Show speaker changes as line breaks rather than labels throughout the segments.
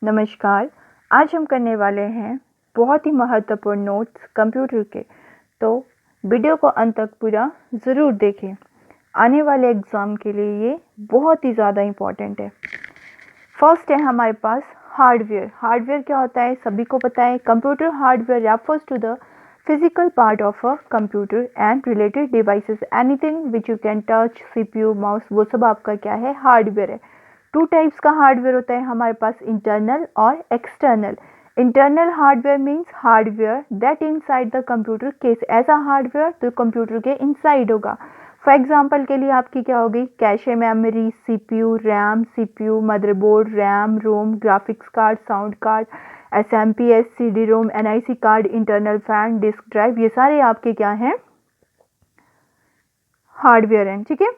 नमस्कार। आज हम करने वाले हैं बहुत ही महत्वपूर्ण नोट्स कंप्यूटर के, तो वीडियो को अंत तक पूरा ज़रूर देखें। आने वाले एग्ज़ाम के लिए ये बहुत ही ज़्यादा इम्पॉर्टेंट है। फर्स्ट है हमारे पास हार्डवेयर। हार्डवेयर क्या होता है सभी को पता है। Computer hardware refers to the physical part of a computer and related devices, anything which you can touch, CPU, mouse, वो सब आपका क्या है, हार्डवेयर है। टू टाइप्स का हार्डवेयर होता है हमारे पास, इंटरनल और external. Internal hardware means hardware that inside the computer case, ऐसा हार्डवेयर जो कंप्यूटर के इनसाइड होगा। फॉर एग्जाम्पल के लिए आपकी क्या होगी, cache memory, CPU, RAM, CPU, motherboard, RAM, ROM, graphics card, sound card, SMPS, CD-ROM, NIC card, internal fan, disk drive, ये सारे आपके क्या हैं, हार्डवेयर हैं। ठीक है,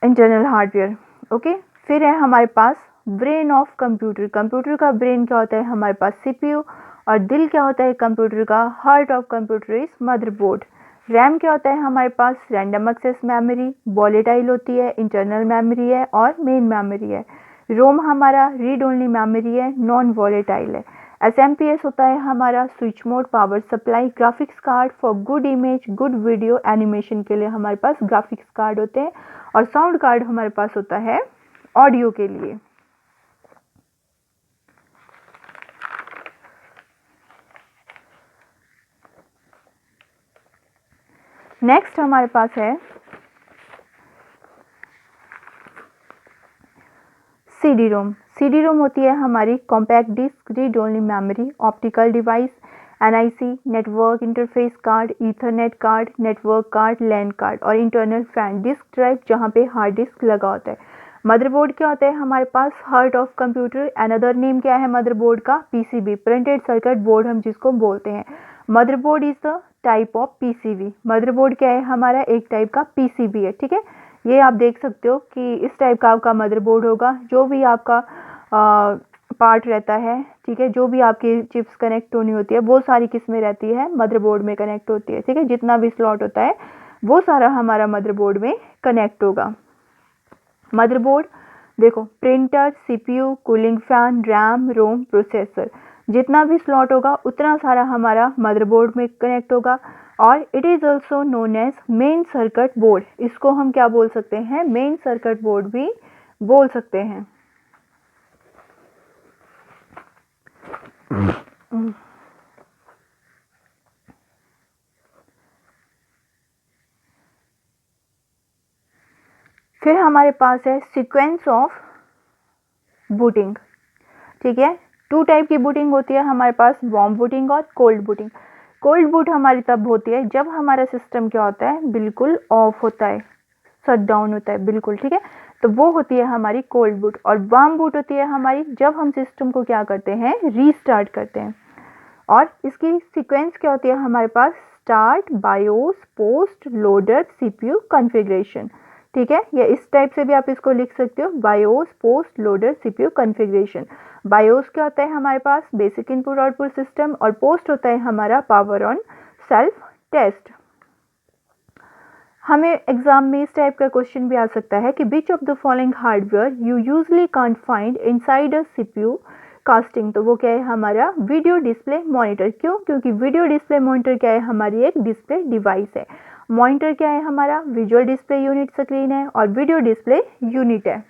इंटरनल हार्डवेयर। ओके, फिर है हमारे पास ब्रेन ऑफ कंप्यूटर। कंप्यूटर का ब्रेन क्या होता है हमारे पास, CPU, और दिल क्या होता है कंप्यूटर का, heart of computer is motherboard. RAM क्या होता है हमारे पास, रैंडम एक्सेस मेमोरी, वॉलेटाइल होती है, इंटरनल मेमोरी है और मेन मेमोरी है। रोम हमारा रीड ओनली मेमोरी है, नॉन वॉलेटाइल है। SMPS होता है हमारा switch mode power supply. Graphics card for good image, good video, animation के लिए हमारे पास ग्राफिक्स कार्ड होते हैं। और साउंड कार्ड हमारे पास होता है ऑडियो के लिए। नेक्स्ट हमारे पास है CD-ROM। CD-ROM होती है हमारी compact disc, read only memory, optical device, NIC, network interface card, ethernet card, network card, LAN card और इंटरनल फैन डिस्क ड्राइव जहाँ पे हार्ड डिस्क लगा होता है। मदरबोर्ड क्या होता है हमारे पास, heart of computer. Another name क्या है मदरबोर्ड का, PCB, प्रिंटेड सर्किट बोर्ड हम जिसको बोलते हैं। Motherboard is the type of PCB। Motherboard क्या है हमारा, एक टाइप का PCB है। ठीक है, ये आप देख सकते हो कि इस टाइप का आपका मदरबोर्ड होगा। जो भी आपका पार्ट रहता है, ठीक है, जो भी आपकी चिप्स कनेक्ट होनी होती है वो सारी किस में रहती है, मदरबोर्ड में कनेक्ट होती है। ठीक है, जितना भी स्लॉट होता है वो सारा हमारा मदरबोर्ड में कनेक्ट होगा। मदरबोर्ड देखो, printer, CPU, cooling fan, RAM, ROM, processor, जितना भी स्लॉट होगा उतना सारा हमारा मदरबोर्ड में कनेक्ट होगा। और it is also known as main circuit board. इसको हम क्या बोल सकते हैं, मेन सर्किट बोर्ड भी बोल सकते हैं। फिर हमारे पास है सीक्वेंस ऑफ बूटिंग। ठीक है, टू टाइप की बूटिंग होती है हमारे पास, वार्म बूटिंग और कोल्ड बूटिंग। कोल्ड बूट हमारी तब होती है जब हमारा सिस्टम क्या होता है, बिल्कुल ऑफ होता है, शट डाउन होता है बिल्कुल। ठीक है, तो वो होती है हमारी कोल्ड बूट। और वार्म बूट होती है हमारी जब हम सिस्टम को क्या करते हैं, रीस्टार्ट करते हैं। और इसकी सीक्वेंस क्या होती है हमारे पास, start, BIOS, POST, loader, CPU, configuration. ठीक है, या इस टाइप से भी आप इसको लिख सकते हो, BIOS, POST, loader, CPU, configuration. BIOS क्या होता है हमारे पास, बेसिक इनपुट आउटपुट सिस्टम, और पोस्ट होता है हमारा पावर ऑन सेल्फ टेस्ट। हमें एग्जाम में इस टाइप का क्वेश्चन भी आ सकता है कि विच of the following hardware you usually can't find inside a CPU casting. तो वो क्या है हमारा, वीडियो डिस्प्ले मॉनिटर। क्यों, क्योंकि वीडियो डिस्प्ले मॉनिटर क्या है, हमारी एक डिस्प्ले डिवाइस है। मॉनिटर क्या है हमारा, विजुअल डिस्प्ले यूनिट स्क्रीन है, और वीडियो डिस्प्ले यूनिट है।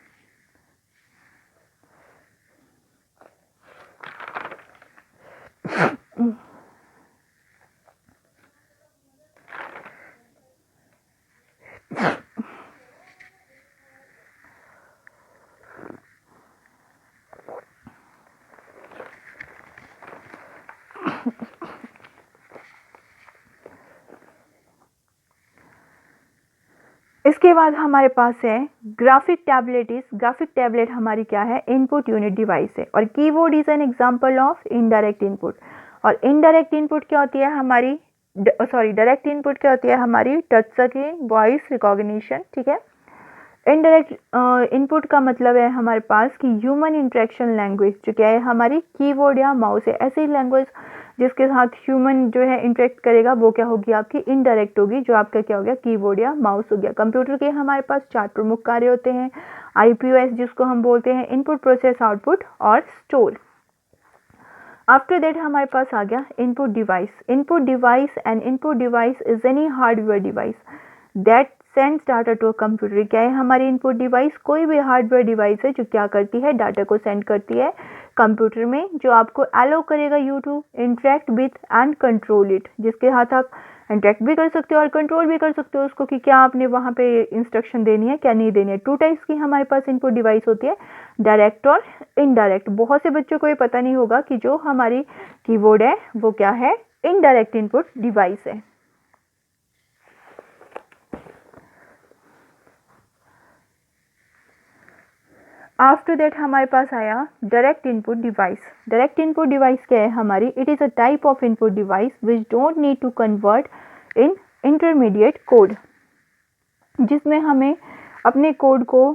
इसके बाद हमारे पास है ग्राफिक टैबलेट। इस ग्राफिक टैबलेट हमारी क्या है, इनपुट यूनिट डिवाइस है। और keyboard is an example of indirect input. और इनडायरेक्ट इनपुट क्या होती है हमारी, डायरेक्ट इनपुट क्या होती है हमारी, टच स्क्रीन, वॉइस रिकॉग्निशन। ठीक है, इनडायरेक्ट इनपुट का मतलब है हमारे पास कि ह्यूमन इंटरेक्शन लैंग्वेज, जो क्या है हमारी कीबोर्ड या माउस है, ऐसी लैंग्वेज जिसके साथ ह्यूमन जो है इंटरेक्ट करेगा वो क्या होगी आपकी इनडायरेक्ट होगी, जो आपका क्या हो गया कीबोर्ड या माउस हो गया। कंप्यूटर के हमारे पास 4 प्रमुख कार्य होते हैं, आईपीओएस जिसको हम बोलते हैं इनपुट प्रोसेस आउटपुट और स्टोर। आफ्टर दैट हमारे पास आ गया input device. Input device and input device is any hardware device that sends data to a computer. क्या है हमारी इनपुट डिवाइस? कोई भी हार्डवेयर डिवाइस है जो क्या करती है, डाटा को सेंड करती है कंप्यूटर में, जो आपको अलाउ करेगा you to interact with and control it, जिसके साथ आप इंटरेक्ट भी कर सकते हो और कंट्रोल भी कर सकते हो उसको कि क्या आपने वहाँ पे इंस्ट्रक्शन देनी है क्या नहीं देनी है। 2 टाइप्स की हमारे पास इनपुट डिवाइस होती है, डायरेक्ट और इनडायरेक्ट। बहुत से बच्चों को ये पता नहीं होगा कि जो हमारी कीबोर्ड है वो क्या है, इनडायरेक्ट इनपुट डिवाइस है। आफ्टर दैट हमारे पास आया direct input device. Direct input device क्या है हमारी? It is a type of input device which don't need to convert in intermediate code, जिसमें हमें अपने कोड को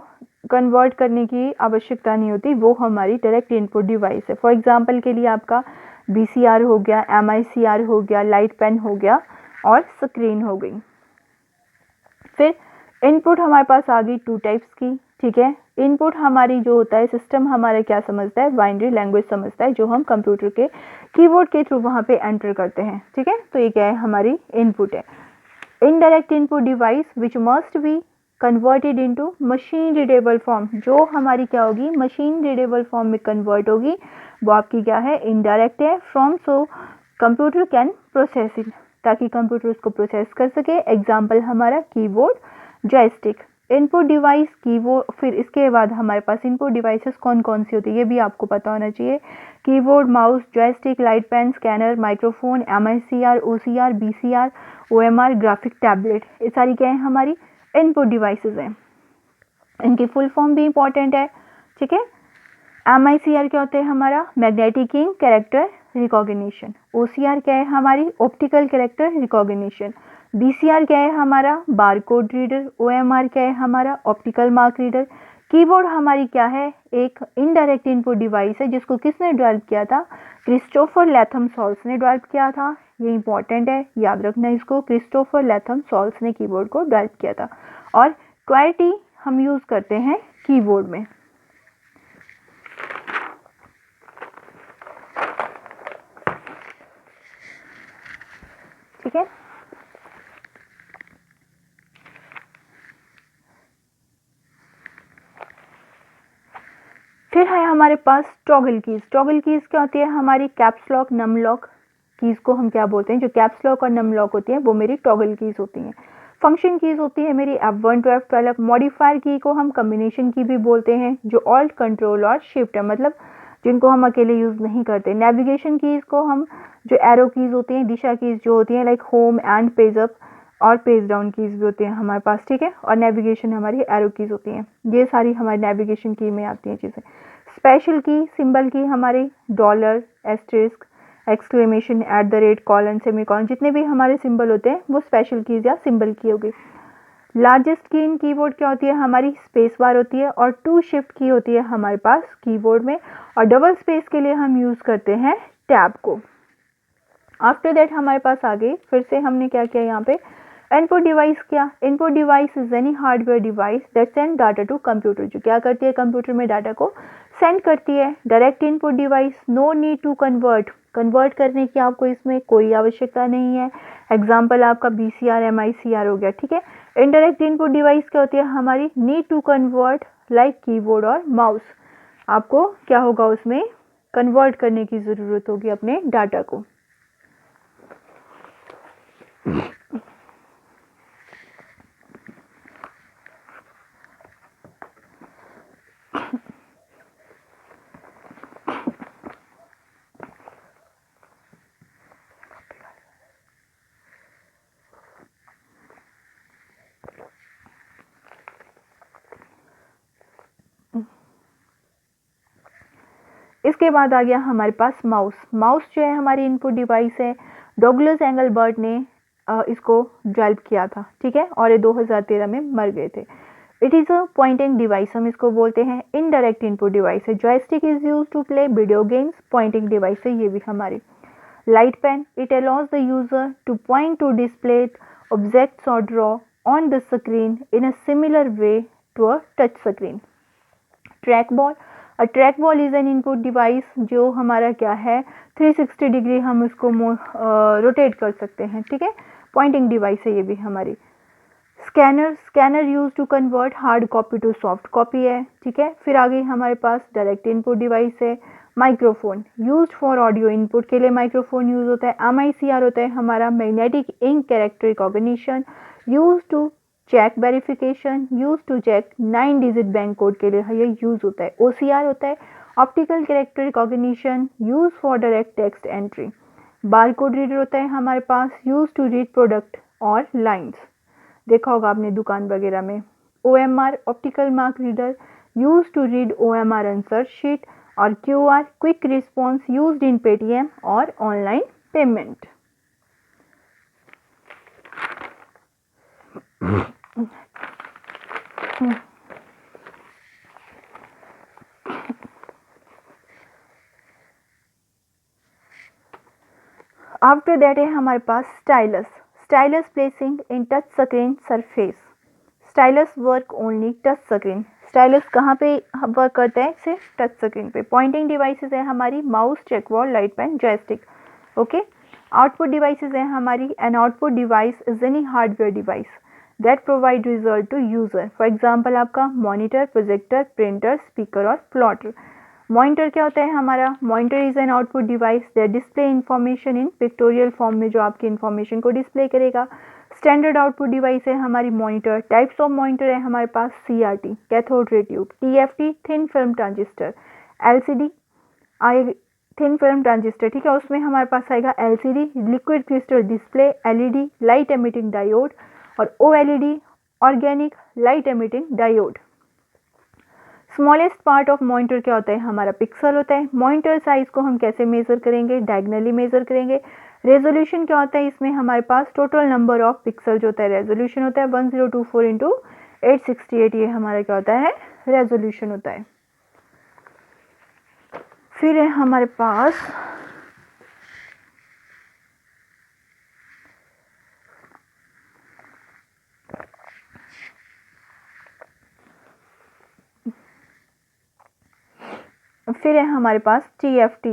कन्वर्ट करने की आवश्यकता नहीं होती, वो हमारी डायरेक्ट इनपुट डिवाइस है। फॉर एग्जांपल के लिए आपका बीसीआर हो गया, एमआईसीआर हो गया, लाइट पेन हो गया और स्क्रीन हो गई। फिर इनपुट हमारे पास आ गई 2 टाइप्स की, ठीक है। इनपुट हमारी जो होता है सिस्टम हमारा क्या समझता है, बाइनरी लैंग्वेज समझता है, जो हम कंप्यूटर के कीबोर्ड के थ्रू वहाँ पे एंटर करते हैं, ठीक है। तो ये क्या है हमारी इनपुट है। Indirect input device which must be converted into machine readable form, जो हमारी क्या होगी मशीन रीडेबल फॉर्म में कन्वर्ट होगी, वो आपकी क्या है इनडायरेक्ट है। From so computer can process it, ताकि कंप्यूटर उसको प्रोसेस कर सके। एग्जाम्पल हमारा keyboard, joystick. Input device keyboard. फिर इसके बाद हमारे पास इनपुट डिवाइसेस कौन कौन सी होती है ये भी आपको पता होना चाहिए। Keyboard, mouse, joystick, light pen, scanner, microphone, MICR, OCR, BCR, OMR, graphic tablet, ये सारी क्या है हमारी इनपुट डिवाइसेस हैं। इनकी फुल फॉर्म भी इंपॉर्टेंट है, ठीक है। एमआईसीआर क्या होता है हमारा? Magnetic ink character recognition. OCR क्या है हमारी? Optical character recognition. बीसीआर क्या है हमारा? Barcode reader. ओएमआर क्या है हमारा? Optical mark reader. कीबोर्ड हमारी क्या है? एक इनडायरेक्ट इनपुट डिवाइस है, जिसको किसने डेवलप किया था? क्रिस्टोफर लैथम सॉल्स ने डेवलप किया था। ये इंपॉर्टेंट है, याद रखना इसको। क्रिस्टोफर लैथम सॉल्स ने कीबोर्ड को डेवलप किया था। और क्वालिटी हम यूज करते हैं कीबोर्ड में, ठीक है। फिर है हमारे पास टॉगल कीज। टॉगल कीज क्या होती है हमारी? Caps lock, num lock keys को हम क्या बोलते हैं? जो कैप्स लॉक और नम लॉक होती है वो मेरी टॉगल कीज होती हैं। फंक्शन कीज होती है मेरी F1 to F12। मॉडिफायर की को हम कम्बिनेशन की भी बोलते हैं, जो ऑल्ट, कंट्रोल और शिफ्ट है, मतलब जिनको हम अकेले यूज नहीं करते। नेविगेशन कीज को हम, जो एरो कीज होती हैं, दिशा कीज जो होती हैं, like home and page up और पेज डाउन कीज भी होती हैं हमारे पास, ठीक है। और नेविगेशन हमारी एरो कीज होती हैं। ये सारी हमारी नेविगेशन की में आती हैं चीज़ें। स्पेशल की, सिंबल की हमारे dollar, asterisk, exclamation, at the rate, colon, semicolon, जितने भी हमारे सिंबल होते हैं वो स्पेशल कीज या सिंबल की होगी। लार्जेस्ट की इन कीबोर्ड क्या होती है हमारी? स्पेस बार होती है। और 2 शिफ्ट की होती है हमारे पास कीबोर्ड में, और डबल स्पेस के लिए हम यूज करते हैं टैब को। आफ्टर दैट हमारे पास आ गई, फिर से हमने क्या किया यहाँ पे, इनपुट डिवाइस। क्या? Input device is any hardware device that send data to computer, जो क्या करती है कंप्यूटर में डाटा को सेंड करती है। Direct input device, no need to convert, convert करने की आपको इसमें कोई आवश्यकता नहीं है। एग्जाम्पल आपका बीसीआर, एमआईसीआर हो गया, ठीक है। इनडायरेक्ट इनपुट डिवाइस क्या होती है हमारी? Need to convert, like keyboard और माउस। आपको क्या होगा उसमें कन्वर्ट करने की ज़रूरत होगी अपने डाटा को। इसके बाद आ गया हमारे पास माउस। माउस जो है हमारी इनपुट डिवाइस है। डॉगलस एंगलबर्ट ने इसको डेवलप किया था, ठीक है, और ये 2013 में मर गए थे। It is a pointing device हम इसको बोलते हैं। इनडायरेक्ट इनपुट डिवाइस है। Joystick is use to play video games, pointing device है ये भी हमारी। Light pen, it allows the user to point to display objects और draw on the screen in a similar way to a touch screen. Track ball, a track ball is an input device जो हमारा क्या है 360 degree हम उसको rotate कर सकते हैं, ठीक है। पॉइंटिंग डिवाइस है ये भी हमारी। Scanner, scanner use to convert hard copy to soft copy है, ठीक है। फिर आगे हमारे पास डायरेक्ट इनपुट डिवाइस है। Microphone, use for audio input के लिए माइक्रोफोन यूज होता है। MICR होता है हमारा magnetic ink character recognition, use to check verification, use to check 9 digit bank code के लिए ये यूज होता है। OCR होता है optical character recognition, use for direct text entry. Bar code reader होता है हमारे पास, यूज टू रीड प्रोडक्ट और लाइन्स, देखा होगा आपने दुकान वगैरह में। OMR optical mark reader, use to read OMR answer sheet. और QR quick response, used in Paytm और ऑनलाइन पेमेंट। आफ्टर दैट है हमारे पास stylus, stylus placing in touch screen surface. Stylus work only touch screen, stylus कहाँ पे work करता है, सिर्फ टच स्क्रीन पे। पॉइंटिंग डिवाइसेस है हमारी mouse, checkboard, light pen, joystick, okay. Output devices है हमारी, an output device is any hardware device that provide result to user. For example आपका मॉनिटर, प्रोजेक्टर, प्रिंटर, स्पीकर और प्लॉटर। मॉनिटर क्या होता है हमारा, monitor is an output device that display information in pictorial form में, जो आपकी information को डिस्प्ले करेगा। स्टैंडर्ड आउटपुट डिवाइस है हमारी मॉनिटर। टाइप्स ऑफ मॉनिटर है हमारे पास CRT cathode ray tube, TFT thin film transistor, LCD आए थिन फिल्म ट्रांजिस्टर, ठीक है। उसमें हमारे पास आएगा LCD liquid crystal display, LED light emitting diode और OLED organic light emitting diode. Smallest part of monitor क्या होता है हमारा, पिक्सल होता है। मॉनिटर साइज को हम कैसे मेजर करेंगे, डायगनली मेजर करेंगे। रेजोल्यूशन क्या होता है इसमें हमारे पास, टोटल नंबर ऑफ पिक्सल जो होता है, रेजोल्यूशन होता है 1024 इंटू 868, ये हमारा क्या होता है, रेजोल्यूशन होता है। फिर है हमारे पास TFT,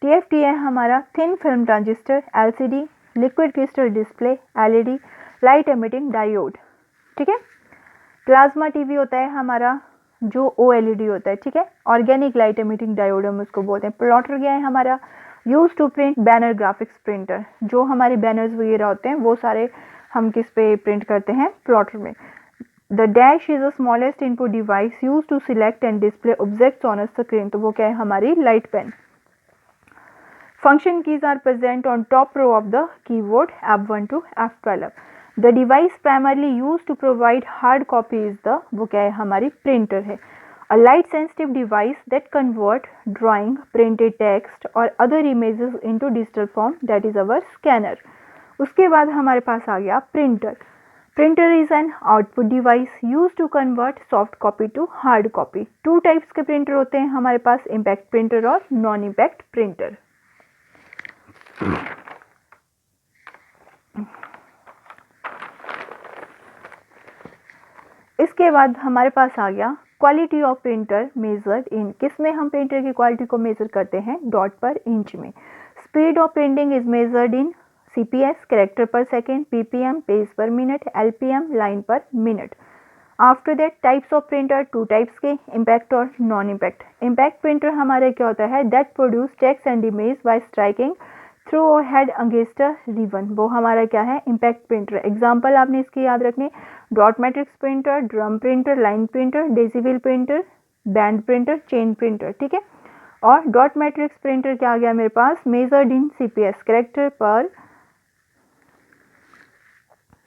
TFT है हमारा thin film transistor, LCD liquid crystal display, LED light emitting diode, ठीक है। प्लाज्मा टीवी होता है हमारा जो OLED होता है, ठीक है। ऑर्गेनिक लाइट एमिटिंग डायोड हम उसको बोलते हैं। प्लॉटर क्या है हमारा, use to print banner graphics printer, जो हमारे बैनर्स वगैरह होते हैं वो सारे हम किस पे प्रिंट करते हैं, प्लॉटर में। The dash is the smallest input device use to select and display objects on a screen, तो वो क्या है हमारी light pen. Function keys are present on top row of the keyboard F1 to F12। The device primarily use to provide hard copy is the, वो क्या है हमारी printer है। A light sensitive device that convert drawing, printed text और other images into digital form, that is our scanner. उसके बाद हमारे पास आ गया printer. Printer is an output device use to convert soft copy to hard copy. 2 types के printer होते हैं हमारे पास, इम्पैक्ट प्रिंटर और नॉन इम्पैक्ट प्रिंटर। इसके बाद हमारे पास आ गया quality of printer measured in, किसमें हम प्रिंटर की क्वालिटी को मेजर करते हैं, डॉट पर इंच में। Speed of printing is measured in CPS character per second, PPM page per minute, LPM line per minute. After that types of printer, 2 types के, impact और non impact. Impact printer हमारे क्या होता है, that produce text and image by striking through head against a ribbon, वो हमारा क्या है, इम्पैक्ट प्रिंटर। एग्जाम्पल आपने इसके याद रखने, dot matrix printer, drum printer, line printer, decibel printer, band printer, chain printer, ठीक है। और डॉट मैट्रिक्स प्रिंटर क्या आ गया मेरे पास, measured in CPS character per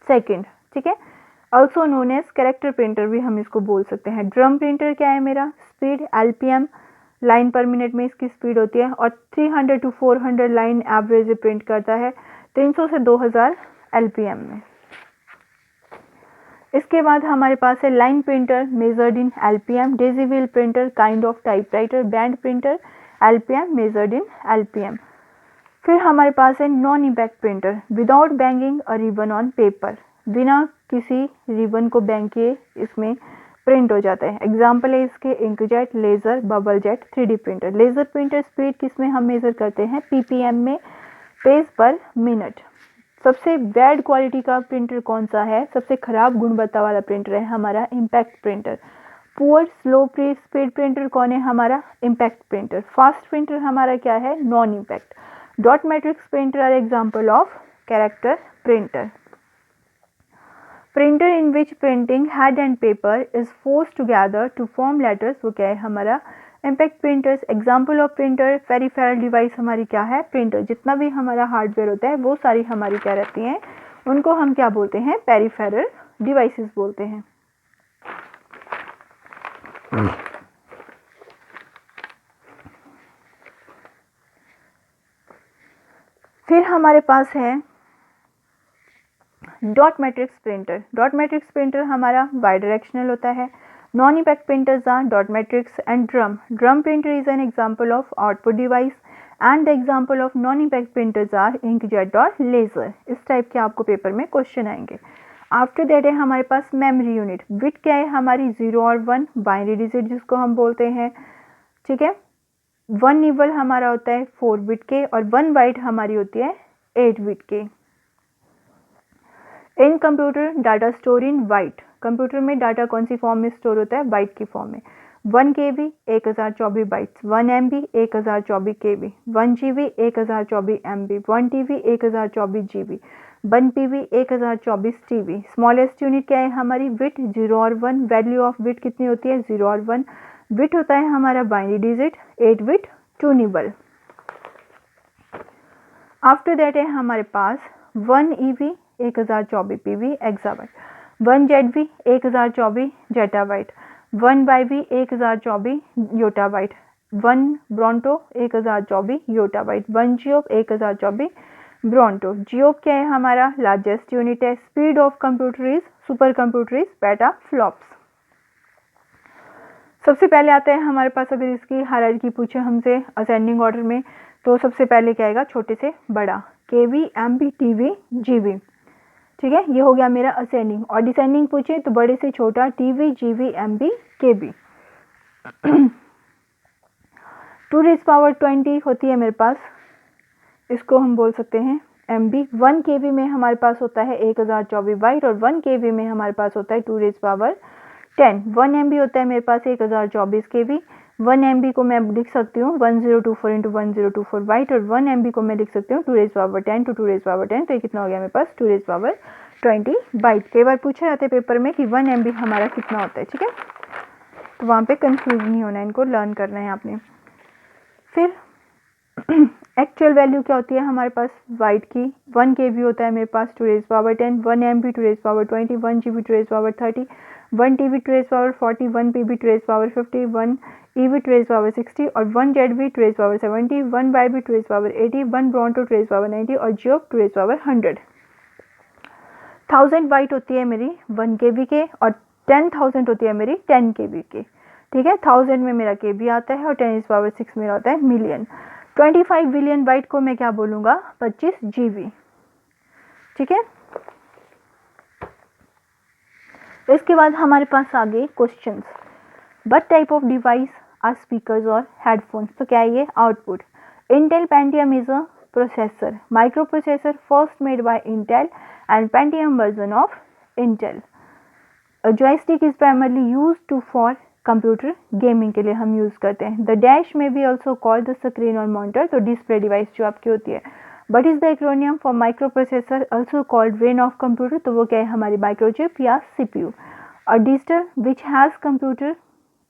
second, ठीक है। Also known as character printer भी हम इसको बोल सकते हैं। ड्रम प्रिंटर क्या है मेरा, speed LPM line per minute में इसकी स्पीड होती है और 300 to 400 लाइन एवरेज प्रिंट करता है 300 से 2000 LPM में। इसके बाद हमारे पास है line printer measured in LPM, Daisy wheel printer kind of typewriter, band printer LPM measured in LPM. फिर हमारे पास है non impact printer without banging a ribbon on paper, बिना किसी रिबन को बैंग किए इसमें प्रिंट हो जाता है। एग्जाम्पल है इसके inkjet, laser, bubble jet, 3D printer. Laser printer speed किसमें हम मेजर करते हैं, पीपीएम में, पेज पर मिनट। सबसे बैड क्वालिटी का प्रिंटर कौन सा है, सबसे खराब गुणवत्ता वाला प्रिंटर है हमारा impact printer. Poor slow speed printer कौन है, हमारा इम्पैक्ट प्रिंटर। फास्ट प्रिंटर हमारा क्या है, non impact. Dot matrix printer are example of character printer. Printer in which printing head and paper is force together to form letters, वो क्या है हमारा impact printers. Example of printer peripheral device हमारी क्या है, प्रिंटर। जितना भी हमारा हार्डवेयर होता है वो सारी हमारी क्या रहती हैं, उनको हम क्या बोलते हैं, पेरिफेरल डिवाइसेस बोलते हैं। फिर हमारे पास है dot matrix printer. Dot matrix printer हमारा बाई डायरेक्शनल होता है। Non impact printers are dot matrix and drum. Drum printer is an example of output device and the example of non impact printers are inkjet और laser. इस type के आपको paper में question आएंगे। After that है हमारे पास memory unit. Bit क्या है हमारी 0 और 1 बाइनरी डिजिट जिसको हम बोलते हैं, ठीक है। 1 निबल हमारा होता है 4 बिट के और 1 बाइट हमारी होती है 8 बिट के। In computer data store in byte. Computer में डाटा कौन सी फॉर्म में स्टोर होता है, बाइट की फॉर्म में। 1 KB 1024 bytes, 1 MB 1024 KB, 1 GB 1024 MB, 1 TB 1024 GB, 1 PB 1024 TB। Smallest unit क्या है हमारी, बिट 0 और 1। वैल्यू ऑफ बिट कितनी होती है, 0 और 1। बिट होता है हमारा binary digit, 8 bit 2 nibble. After that है हमारे पास 1 EB 1024 PB exabyte, 1 ZB 1024 zettabyte, 1 YB 1024 yottabyte, 1 bronto 1024 yottabyte, 1 geop 1024 bronto. Geop क्या है हमारा, लार्जेस्ट यूनिट है। Speed of computer is super computer is peta flops. सबसे पहले आता है हमारे पास, अगर इसकी हायरार्की पूछे हमसे असेंडिंग ऑर्डर में, तो सबसे पहले क्या आएगा, छोटे से बड़ा, KB MB TB GB, ठीक है। ये हो गया मेरा असेंडिंग। और डिसेंडिंग पूछे तो बड़े से छोटा, TB GB MB KB। 2⁻20 होती है मेरे पास, इसको हम बोल सकते हैं MB। 1 KB में हमारे पास होता है 1024 बाइट और 1 KB में हमारे पास होता है 2⁻10। 1 MB होता है मेरे पास 1024 KB। 1 MB को मैं लिख सकती हूँ 1024 इंटू 1024 बाइट और 1 MB को मैं लिख सकती हूँ 2⁻10 टू 2⁻10। तो ये कितना हो गया मेरे पास, 2⁻20 बाइट। कई बार पूछा जाता है पेपर में कि 1 MB हमारा कितना होता है, ठीक है। तो वहाँ पे कंफ्यूज नहीं होना, इनको लर्न करना है आपने। फिर एक्चुअल वैल्यू क्या होती है हमारे पास बाइट की, 1 KB होता है मेरे पास 2⁻10, 1 MB 2⁻20, 1 GB 2⁻30, 1 TB 2⁻40, 1 PB 2⁻50, 1 EB 2⁻60 और 1 ZB 2⁻70, 1 YB 2⁻80, 1 ब्रोंटो 2⁻90 और जियो 2⁻100। 1000 बाइट होती है मेरी 1 KB के और 10,000 होती है मेरी 10 KB के, ठीक है। 1000 में मेरा KB आता है और 10⁻6 मेरा होता है मिलियन। 25 बिलियन बाइट को मैं क्या बोलूँगा, 25 GB, ठीक है। इसके बाद हमारे पास आगे questions. What type of device are speakers और headphones? तो क्या है ये, output. Intel Pentium is a processor, microprocessor first made by Intel and Pentium version of Intel. A joystick is primarily used to for computer gaming के लिए हम use करते हैं। The dash may be also called the screen or monitor, तो display device जो आपकी होती है। What is the acronym for microprocessor also called brain of computer? तो वो क्या है हमारी microchip या CPU। और digital which has computer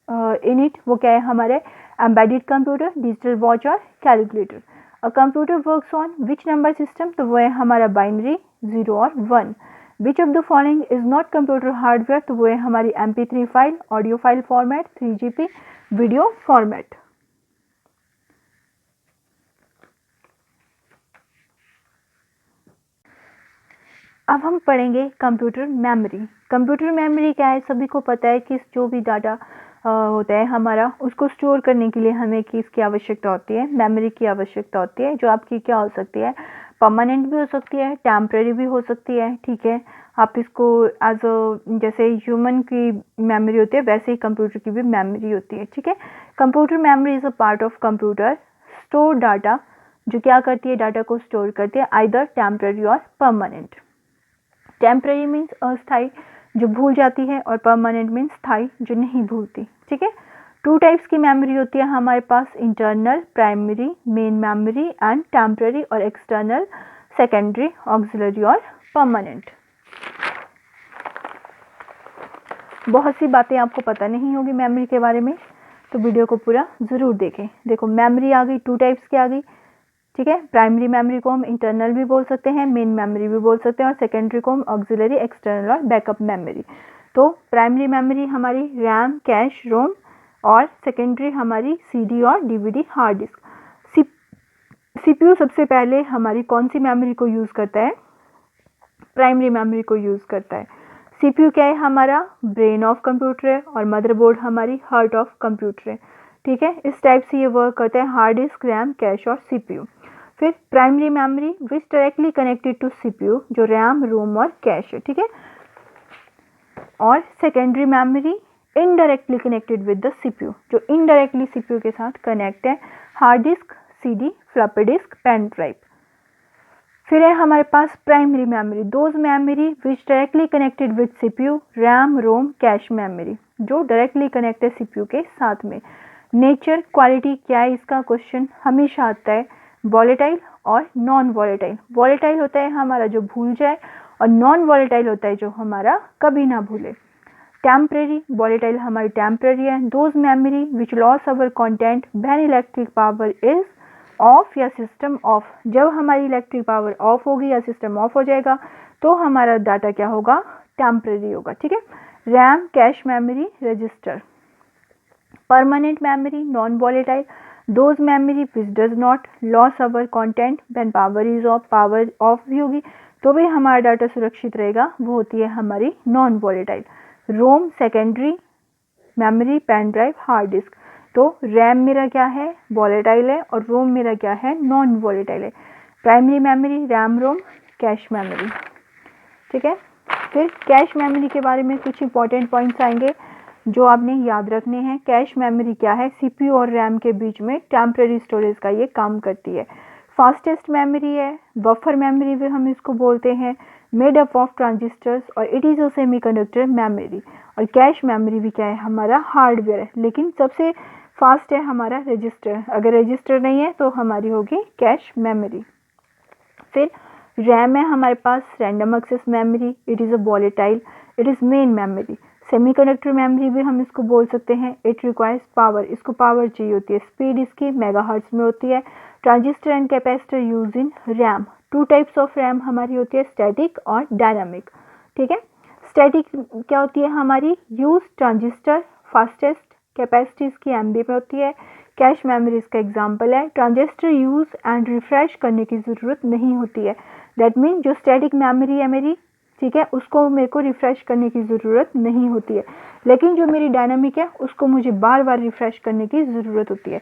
in it, वो क्या है हमारे एम्बेडेड कंप्यूटर, डिजिटल वॉच और calculator. A computer works on which number system, तो वो है हमारा बाइनरी 0 और 1। विच of the following is not computer hardware, तो वो है हमारी MP3 file, audio file format, 3GP video format. अब हम पढ़ेंगे कंप्यूटर मेमोरी। कंप्यूटर मेमोरी क्या है, सभी को पता है कि जो भी डाटा होता है हमारा, उसको स्टोर करने के लिए हमें किसकी आवश्यकता होती है, मेमोरी की आवश्यकता होती है, जो आपकी क्या हो सकती है, परमानेंट भी हो सकती है, टेम्परेरी भी हो सकती है। ठीक है, आप इसको एज जैसे ह्यूमन की मेमोरी होती है वैसे ही कंप्यूटर की भी मेमोरी होती है। ठीक है, computer memory is a part of computer store data, जो क्या करती है, डाटा को स्टोर करती है, आइदर टेम्परेरी और परमानेंट। टेम्परेरी मीन्स अस्थाई, जो भूल जाती है, और परमानेंट मीन्स स्थाई, जो नहीं भूलती। ठीक है, टू टाइप्स की मेमोरी होती है हमारे पास, internal primary main memory and temporary और एक्सटर्नल सेकेंडरी ऑक्सिलरी और परमानेंट। बहुत सी बातें आपको पता नहीं होगी मेमोरी के बारे में, तो वीडियो को पूरा ज़रूर देखें। देखो मेमोरी आ गई, टू टाइप्स की आ गई। ठीक है, प्राइमरी मेमोरी को हम इंटरनल भी बोल सकते हैं, मेन मेमोरी भी बोल सकते हैं, और सेकेंडरी को हम ऑक्सिलरी एक्सटर्नल और बैकअप मेमोरी। तो प्राइमरी मेमोरी हमारी रैम कैश रोम, और सेकेंडरी हमारी सीडी और डीवीडी हार्ड डिस्क। सीपीयू सबसे पहले हमारी कौन सी मेमोरी को यूज़ करता है, प्राइमरी मेमोरी को यूज़ करता है। सीपीयू क्या है, हमारा ब्रेन ऑफ कंप्यूटर है, और मदरबोर्ड हमारी हार्ट ऑफ कंप्यूटर है। ठीक है, इस टाइप से ये वर्क करते हैं, हार्ड डिस्क, रैम, कैश और सीपीयू। फिर primary memory which directly connected to CPU, जो रैम रोम और कैश है। ठीक है, और secondary memory indirectly connected with the CPU, जो इनडायरेक्टली सीपीयू के साथ कनेक्ट है, hard disk, CD, floppy disk, pen drive. फिर है हमारे पास primary memory, those memory which directly connected with CPU, RAM ROM cache memory, जो डायरेक्टली कनेक्ट है सीपीयू के साथ में। नेचर क्वालिटी क्या है, इसका क्वेश्चन हमेशा आता है, वॉलेटाइल और नॉन वॉलेटाइल। वॉलेटाइल होता है हमारा जो भूल जाए, और नॉन वॉलेटाइल होता है जो हमारा कभी ना भूले। टेम्परेरी, वॉलेटाइल हमारी टेम्परेरी है। Those memory which loss our content when electric power is of या सिस्टम ऑफ, जब हमारी इलेक्ट्रिक पावर ऑफ होगी या सिस्टम ऑफ हो जाएगा तो हमारा डाटा क्या होगा, टेम्परेरी होगा। ठीक है, RAM cache memory register. Permanent memory non volatile, those memory which does not loss our content when power is of, power of भी होगी तो भी हमारा डाटा सुरक्षित रहेगा, वो होती है हमारी non volatile. ROM secondary memory, pen drive, hard disk. तो रैम मेरा क्या है, वॉलेटाइल है, और रोम मेरा क्या है, नॉन वॉलेटाइल है। Primary memory RAM ROM cache memory. ठीक है, फिर कैश मेमोरी के बारे में कुछ इंपॉर्टेंट पॉइंट्स आएंगे जो आपने याद रखने हैं। कैश मेमोरी क्या है, सीपीयू और रैम के बीच में टेम्परेरी स्टोरेज का ये काम करती है। फास्टेस्ट मेमोरी है, बफर मेमोरी भी हम इसको बोलते हैं, मेड अप ऑफ ट्रांजिस्टर्स, और it is a semiconductor memory. और कैश मेमोरी भी क्या है, हमारा हार्डवेयर है, लेकिन सबसे फास्ट है हमारा रजिस्टर। अगर रजिस्टर नहीं है तो हमारी होगी कैश मेमोरी। फिर रैम है हमारे पास, random access memory, it is a volatile, it is main memory. Semiconductor memory भी हम इसको बोल सकते हैं, इट रिक्वायर्स पावर, इसको पावर चाहिए होती है, स्पीड इसकी मेगाहर्ट्ज में होती है। Transistor and capacitor use in RAM, two types of RAM हमारी होती है, स्टैटिक और डायनामिक। ठीक है, स्टैटिक क्या होती है हमारी, यूज ट्रांजिस्टर, फास्टेस्ट, कैपेसिटी इसकी एमबी में होती है। कैश मेमोरी इसका एग्जाम्पल है, ट्रांजिस्टर यूज एंड रिफ्रेश करने की ज़रूरत नहीं होती है। दैट मीन जो स्टैटिक मेमोरी है मेरी, ठीक है, उसको मेरे को रिफ्रेश करने की ज़रूरत नहीं होती है, लेकिन जो मेरी डायनामिक है उसको मुझे बार बार रिफ्रेश करने की ज़रूरत होती है।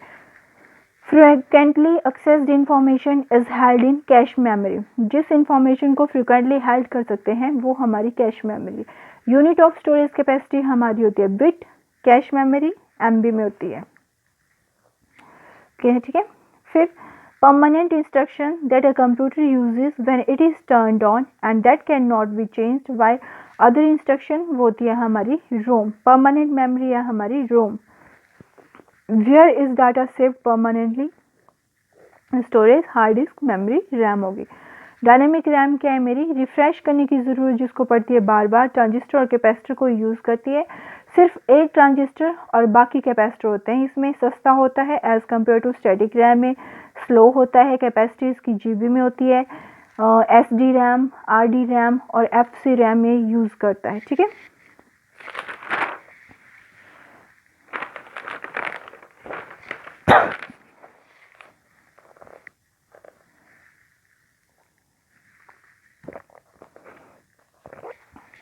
Frequently accessed information is held in cache memory, जिस इंफॉर्मेशन को फ्रिक्वेंटली हेल्ड कर सकते हैं वो हमारी cache memory. Unit of storage capacity हमारी होती है बिट, कैश मेमोरी एमबी में होती है। ठीक है, फिर permanent instruction that a computer uses when it is turned on and that cannot be changed by other instruction, वो होती है हमारी रोम। परमानेंट मेमोरी है हमारी ROM. Where is data save permanently, storage, hard disk, memory, RAM होगी। Dynamic RAM क्या है मेरी, रिफ्रेश करने की ज़रूरत जिसको पड़ती है बार बार, ट्रांजिस्टर और कैपेसिटर को यूज़ करती है। सिर्फ एक ट्रांजिस्टर और बाकी कैपेसिटर होते हैं, इसमें सस्ता होता है as compare to static RAM में, स्लो होता है, कैपेसिटी इसकी जीबी में होती है, एसडी रैम, आरडी रैम और एफसी रैम में यूज़ करता है। ठीक है,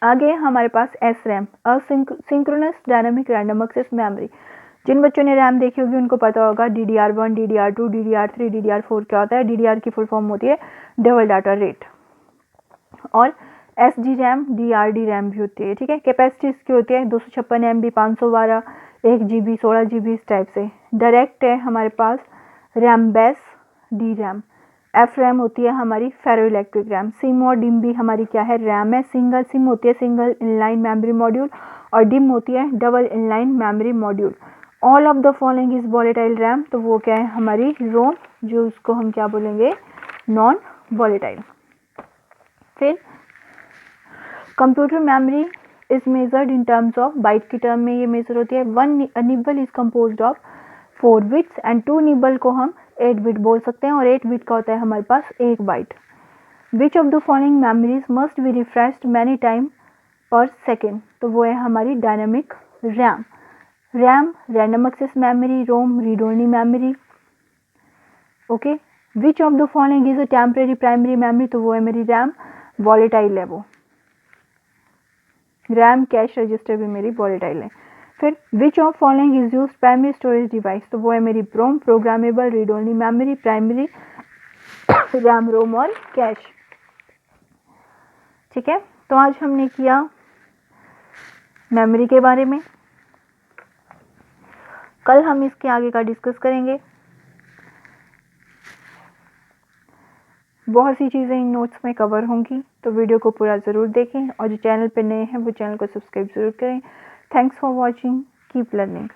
आगे हमारे पास S RAM, synchronous dynamic random access memory. जिन बच्चों ने रैम देखी होगी उनको पता होगा DDR1, DDR2, DDR3, DDR4 क्या होता है। DDR की फुल फॉर्म होती है डबल डाटा रेट, और SG रैम, DRD रैम भी होती है, ठीक है। कैपेसिटी इसकी होती है 256 MB, 512, 1 GB, 16 GB, इस टाइप से। डायरेक्ट है हमारे पास RAM base, D RAM. F RAM होती है हमारी फेरो इलेक्ट्रिक रैम। सिम और डिम भी हमारी क्या है, रैम है। सिंगल सिम होती है सिंगल इनलाइन मेमोरी मॉड्यूल, और डिम होती है double inline memory module. All of the following is volatile RAM, तो वो क्या है हमारी रोम, जो उसको हम क्या बोलेंगे, नॉन वॉलेटाइल। फिर computer memory is measured in terms of bite की टर्म में ये मेजर होती है। One nibble is composed of 4 bits and 2 nibble को हम 8 बिट बोल सकते हैं, और 8 बिट का होता है हमारे पास 1 byte. Which of the following memories must be refreshed many time per second, तो वो है हमारी dynamic RAM. RAM random access memory, ROM read only memory. Okay, which of the following is a temporary primary memory, तो वो है मेरी RAM, volatile है वो। रैम कैश रजिस्टर भी मेरी वॉलेटाइल है। फिर which of following is use primary storage device, तो वो है मेरी PROM, programmable read only memory, primary, RAM, ROM और कैश। ठीक है, तो आज हमने किया मेमोरी के बारे में। कल हम इसके आगे का डिस्कस करेंगे। बहुत सी चीज़ें इन नोट्स में कवर होंगी, तो वीडियो को पूरा ज़रूर देखें, और जो चैनल पर नए हैं वो चैनल को सब्सक्राइब ज़रूर करें। Thanks for watching, keep learning.